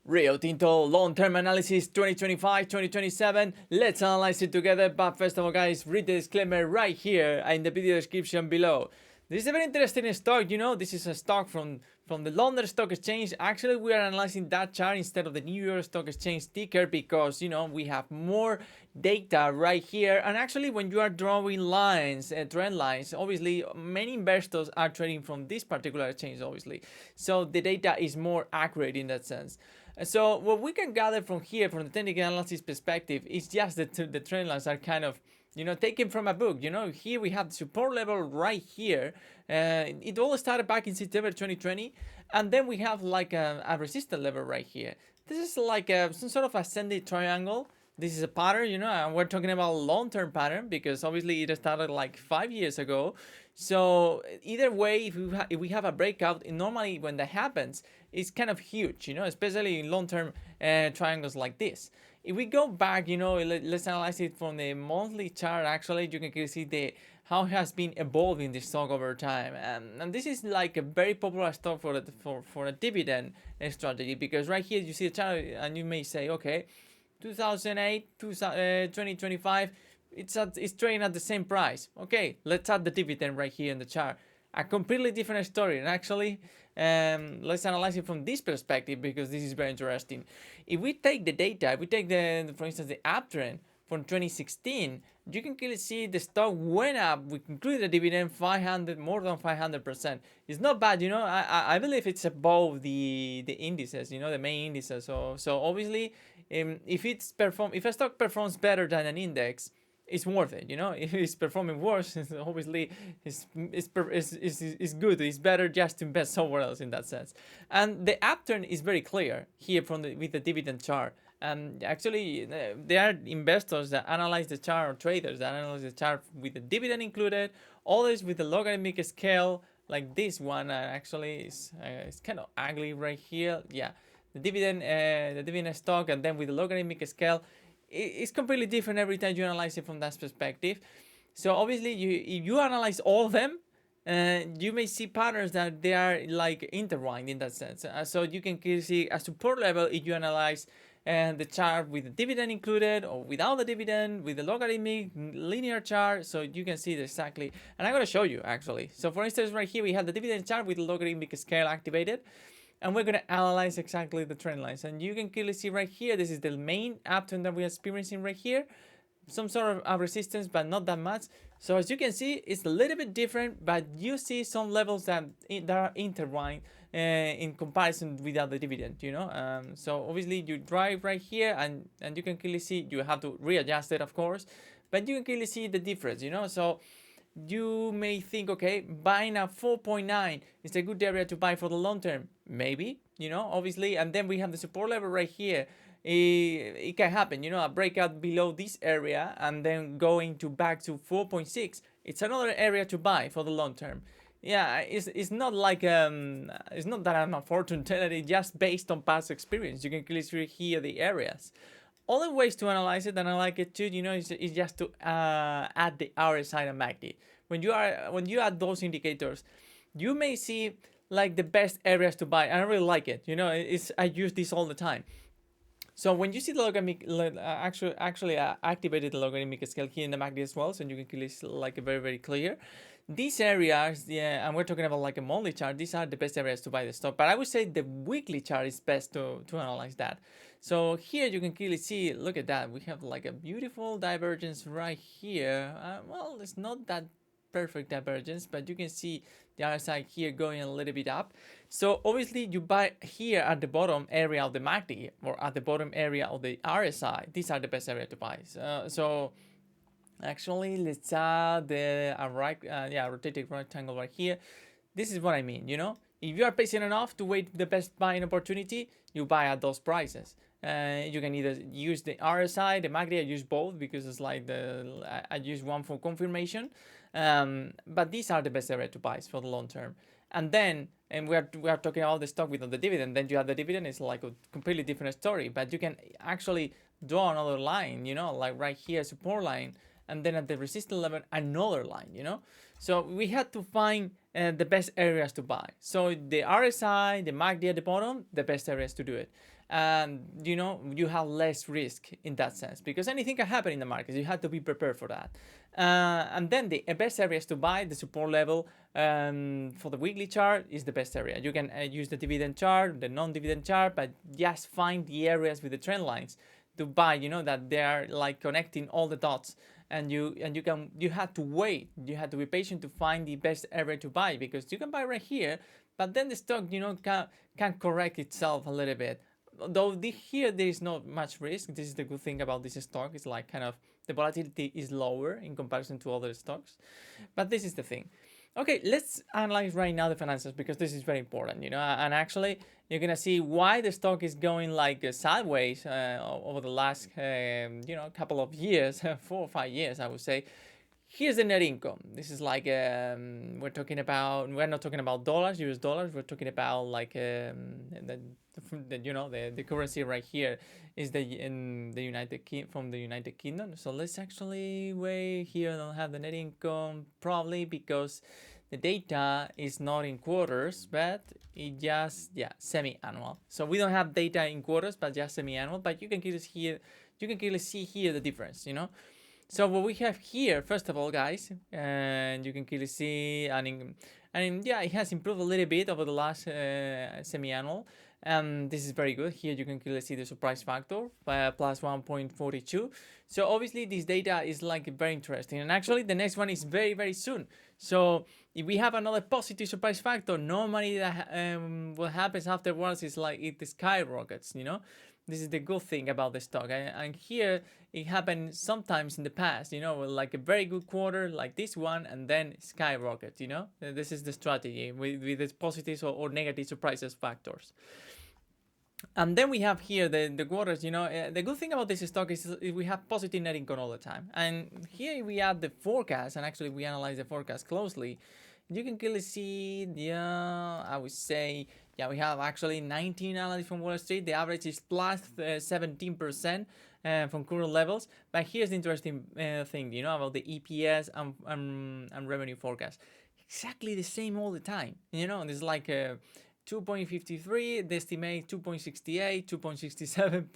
Rio Tinto long-term analysis 2025-2027. Let's analyze it together. But first of all, guys, read the disclaimer right here in the video description below. This is a very interesting stock. This is a stock from the London Stock Exchange. Actually, we are analyzing that chart instead of the New York Stock Exchange ticker because we have more data right here. And actually, when you are drawing lines, trend lines, obviously many investors are trading from this particular exchange, obviously. So the data is more accurate in that sense. So what we can gather from here, from the technical analysis perspective, is just that the trend lines are kind of taken from a book. Here we have the support level right here. It all started back in September 2020, and then we have like a resistance level right here. This is like some sort of ascending triangle. This is a pattern, and we're talking about a long-term pattern because obviously it started like 5 years ago. So either way, if we have a breakout, normally when that happens, it's kind of huge, especially in long-term triangles like this. If we go back, let's analyze it from the monthly chart. Actually, you can see how it has been evolving the stock over time, and this is like a very popular stock for a dividend strategy, because right here you see the chart and you may say, okay, 2008, 2025, it's trading at the same price. Okay, let's add the dividend right here in the chart. A completely different story, and actually, let's analyze it from this perspective because this is very interesting. If we take the data, if we take for instance, the uptrend from 2016, you can clearly see the stock went up. We included the dividend more than 500%. It's not bad, I believe it's above the indices, the main indices. So obviously, if a stock performs better than an index, it's worth it. If it's performing worse, obviously it's good. It's better just to invest somewhere else in that sense. And the upturn is very clear here with the dividend chart. Actually, there are investors that analyze the chart, or traders that analyze the chart with the dividend included, others with the logarithmic scale, like this one. Actually, it's kind of ugly right here. Yeah, the dividend stock, and then with the logarithmic scale, it's completely different every time you analyze it from that perspective. So obviously, if you analyze all of them, you may see patterns that they are like intertwined in that sense. So you can see a support level if you analyze the chart with the dividend included or without the dividend, with the logarithmic linear chart. So you can see it exactly, and I'm going to show you actually. So for instance, right here we have the dividend chart with the logarithmic scale activated, and we're going to analyze exactly the trend lines. And you can clearly see right here, this is the main uptrend that we're experiencing right here. Some sort of resistance, but not that much. So as you can see, it's a little bit different, but you see some levels that are intertwined in comparison without the dividend, so obviously you drive right here, and you can clearly see you have to readjust it, of course, but you can clearly see the difference, so you may think, okay, buying at 4.9 is a good area to buy for the long term. Maybe, obviously. And then we have the support level right here. It can happen, a breakout below this area and then going back to 4.6. It's another area to buy for the long term. Yeah, it's not like it's not that I'm a fortune teller. It's just based on past experience. You can clearly see here the areas. Other ways to analyze it, and I like it too, is just to add the RSI and MACD. When you add those indicators, you may see like the best areas to buy. I really like it. I use this all the time. So when you see the logarithmic, actually activated the logarithmic scale here in the MACD as well, so you can clearly see like very, very clear. These areas, yeah, and we're talking about like a monthly chart, these are the best areas to buy the stock. But I would say the weekly chart is best to analyze that. So here you can clearly see, look at that. We have like a beautiful divergence right here. Well, it's not that perfect divergence, but you can see the other side here going a little bit up. So obviously you buy here at the bottom area of the MACD or at the bottom area of the RSI. These are the best area to buy. So actually, let's add the rotated rectangle right here. This is what I mean, If you are patient enough to wait the best buying opportunity, you buy at those prices. You can either use the RSI, the MACD. I use both because it's like I use one for confirmation. But these are the best area to buy for the long term. And then, we are talking about the stock without the dividend. Then you have the dividend. It's like a completely different story. But you can actually draw another line, like right here, support line, and then at the resistance level, another line, So we had to find the best areas to buy. So the RSI, the MACD at the bottom, the best areas to do it. and you know you have less risk in that sense because anything can happen in the market. You have to be prepared for that. And then the best areas to buy, the support level for the weekly chart is the best area. You can use the dividend chart, the non-dividend chart, but just find the areas with the trend lines to buy. You know that they are like connecting all the dots, and you have to wait. You have to be patient to find the best area to buy because you can buy right here, but then the stock can correct itself a little bit. Though here there is not much risk. This is the good thing about this stock. It's like kind of the volatility is lower in comparison to other stocks. But this is the thing. Okay, let's analyze right now the financials because this is very important, and actually you're gonna see why the stock is going like sideways over the last couple of years, 4 or 5 years, I would say. Here's the net income. This is like we're not talking about dollars, US dollars. We're talking about like the currency right here is in the from the United Kingdom. So let's actually wait here. I don't have the net income probably because the data is not in quarters, but it just semi-annual. So we don't have data in quarters, but just semi-annual. But you can clearly see here the difference. So what we have here, first of all, guys, and you can clearly see, it has improved a little bit over the last semi-annual. This is very good. Here you can clearly see the surprise factor plus 1.42. So obviously this data is like very interesting. And actually the next one is very, very soon. So if we have another positive surprise factor, normally what happens afterwards is like it skyrockets, This is the good thing about the stock. And here it happened sometimes in the past, like a very good quarter like this one and then skyrocket, This is the strategy with its positive or negative surprises factors. And then we have here the quarters, the good thing about this stock is we have positive net income all the time. And here we have the forecast, and actually we analyze the forecast closely. You can clearly see, I would say, we have actually 19 analysts from Wall Street. The average is plus 17% from current levels. But here's the interesting thing, about the EPS and revenue forecast. Exactly the same all the time. There's like 2.53, they estimate 2.68, 2.67,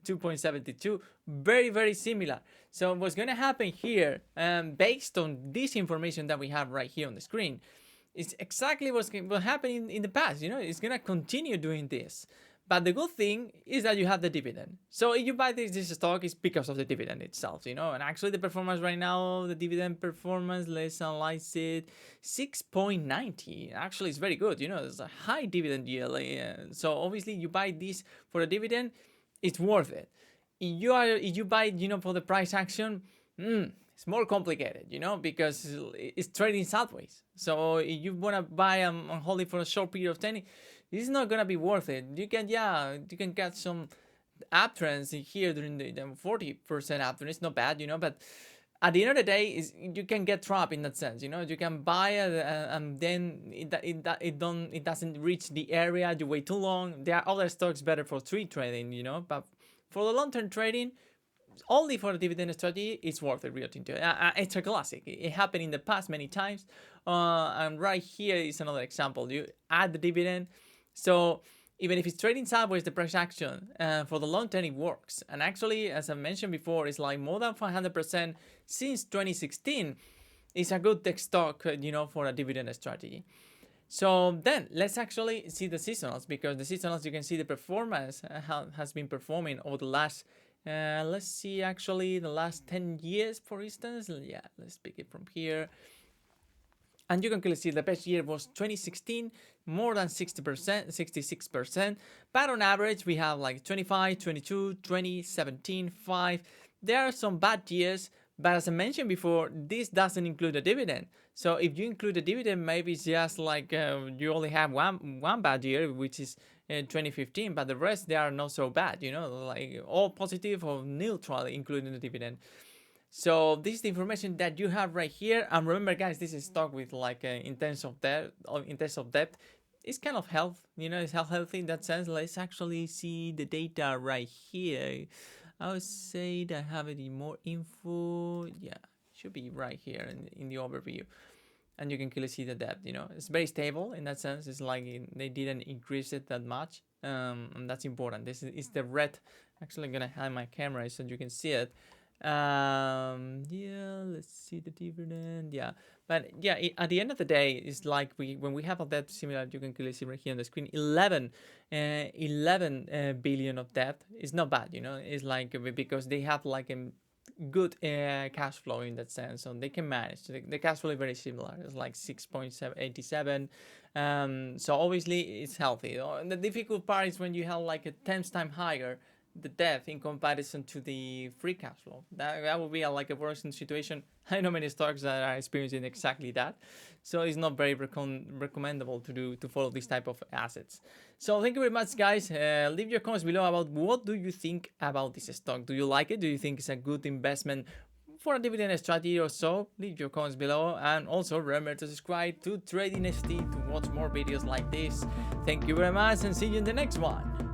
2.72, very, very similar. So what's going to happen here, based on this information that we have right here on the screen, is exactly what happened in the past. It's going to continue doing this. But the good thing is that you have the dividend. So if you buy this stock, it's because of the dividend itself, And actually the performance right now, the dividend performance, let's analyze it, 6.90. Actually, it's very good, It's a high dividend yield. So obviously you buy this for a dividend, it's worth it. If you buy, for the price action, it's more complicated, because it's trading sideways. So if you want to buy and hold it for a short period of time, this is not gonna be worth it. You can get some uptrends here during the 40% uptrend. It's not bad, but at the end of the day, you can get trapped in that sense. You can buy it and then it doesn't reach the area. You wait too long. There are other stocks better for trade trading, but for the long-term trading, only for the dividend strategy, it's worth it. Rio Tinto. It's a classic. It happened in the past many times, and right here is another example. You add the dividend. So even if it's trading sideways, the price action for the long term, it works. And actually, as I mentioned before, it's like more than 500% since 2016. It's a good tech stock, for a dividend strategy. So then let's actually see the seasonals, because the seasonals, you can see the performance has been performing over the last, let's see, actually the last 10 years, for instance. Yeah, let's pick it from here. And you can clearly see the best year was 2016, more than 60%, 66%. But on average, we have like 25, 22, 20, 17, 5. There are some bad years, but as I mentioned before, this doesn't include a dividend. So if you include a dividend, maybe it's just like you only have one bad year, which is 2015, but the rest, they are not so bad, like all positive or neutral, including the dividend. So this is the information that you have right here. And remember, guys, this is stock with like in terms of debt. It's kind of health, it's healthy in that sense. Let's actually see the data right here. I would say that I have it in more info. Yeah, should be right here in the overview. and you can clearly see the debt. It's very stable in that sense. It's like they didn't increase it that much, and that's important. This is the red. Actually, I'm gonna hide my camera so you can see it. Yeah, let's see the dividend. Yeah, but yeah, at the end of the day, it's like when we have a debt similar, you can clearly see right here on the screen, 11 billion of debt is not bad. It's like because they have like a good cash flow in that sense, so they can manage. The cash flow is very similar. It's like 6.87. So obviously it's healthy. The difficult part is when you have like a 10 times higher the debt in comparison to the free cash flow. That would be like a worrisome situation. I know many stocks that are experiencing exactly that, so it's not very recommendable to follow this type of assets. So thank you very much, guys. Leave your comments below about what do you think about this stock. Do you like it? Do you think it's a good investment for a dividend strategy or so? Leave your comments below, and also remember to subscribe to Trading ST to watch more videos like this. Thank you very much, and see you in the next one.